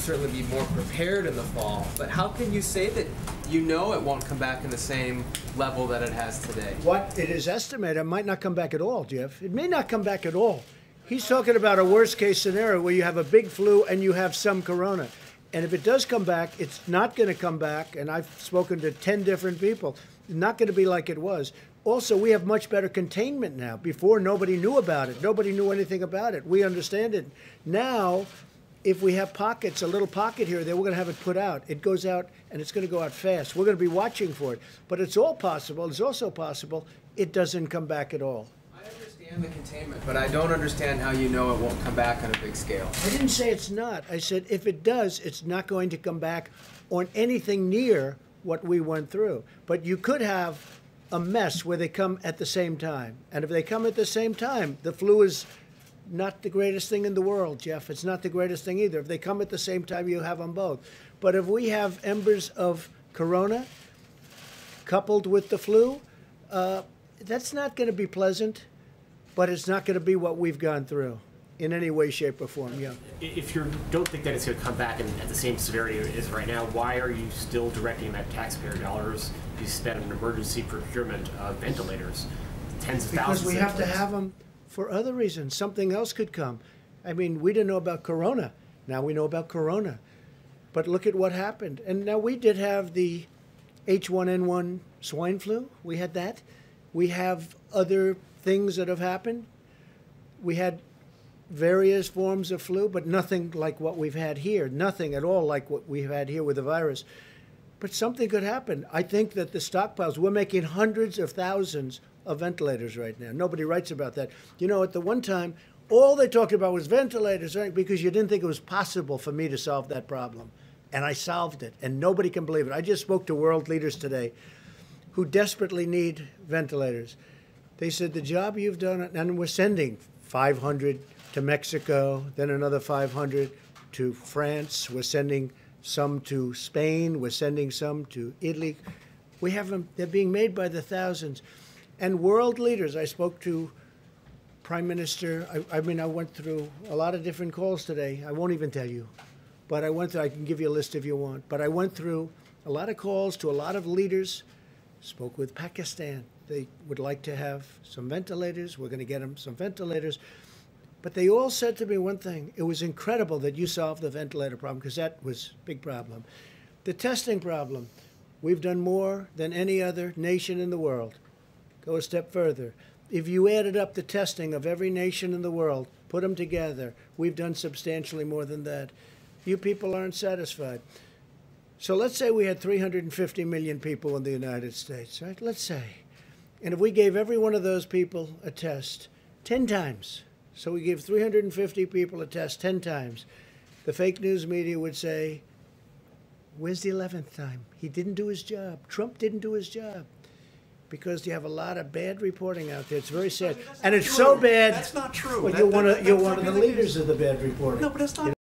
certainly be more prepared in the fall, but how can you say that you know it won't come back in the same level that it has today? What it is estimated, it might not come back at all, Jeff. It may not come back at all. He's talking about a worst-case scenario where you have a big flu and you have some corona. And if it does come back, it's not going to come back, and I've spoken to 10 different people, it's not going to be like it was. Also, we have much better containment now. Before, nobody knew about it. Nobody knew anything about it. We understand it. Now, if we have pockets, a little pocket here, then we're going to have it put out. It goes out, and it's going to go out fast. We're going to be watching for it. But it's all possible. It's also possible it doesn't come back at all. I understand the containment, but I don't understand how you know it won't come back on a big scale. I didn't say it's not. I said if it does, it's not going to come back on anything near what we went through. But you could have a mess where they come at the same time. And if they come at the same time, the flu is not the greatest thing in the world, Jeff. It's not the greatest thing either. If they come at the same time, you have them both. But if we have embers of corona coupled with the flu, that's not going to be pleasant, but it's not going to be what we've gone through in any way, shape, or form. Yeah. If you don't think that it's going to come back at the same severity as right now, why are you still directing that taxpayer dollars to spend on emergency procurement of ventilators, tens of thousands? Because we have to have them for other reasons. Something else could come. I mean, we didn't know about corona. Now we know about corona. But look at what happened. And now we did have the H1N1 swine flu. We had that. We have other things that have happened. We had various forms of flu, but nothing like what we've had here. Nothing at all like what we've had here with the virus. But something could happen. I think that the stockpiles, we're making hundreds of thousands of ventilators right now. Nobody writes about that. You know, at the one time, all they talked about was ventilators, right? Because you didn't think it was possible for me to solve that problem. And I solved it, and nobody can believe it. I just spoke to world leaders today who desperately need ventilators. They said, the job you've done, and we're sending 500 to Mexico, then another 500 to France. We're sending some to Spain. We're sending some to Italy. We have them. They're being made by the thousands. And world leaders, I spoke to Prime Minister. I went through a lot of different calls today. I won't even tell you. But I can give you a list if you want. But I went through a lot of calls to a lot of leaders, spoke with Pakistan. They would like to have some ventilators. We're going to get them some ventilators. But they all said to me one thing. It was incredible that you solved the ventilator problem, because that was a big problem. The testing problem, we've done more than any other nation in the world. Go a step further. If you added up the testing of every nation in the world, put them together, we've done substantially more than that. You people aren't satisfied. So let's say we had 350 million people in the United States, right? Let's say. And if we gave every one of those people a test 10 times, so we give 350 people a test 10 times, the fake news media would say, where's the 11th time? He didn't do his job. Trump didn't do his job. Because you have a lot of bad reporting out there. It's very sad. And it's so bad. That's not true. Well, you're one of the leaders of the bad reporting. No, but that's not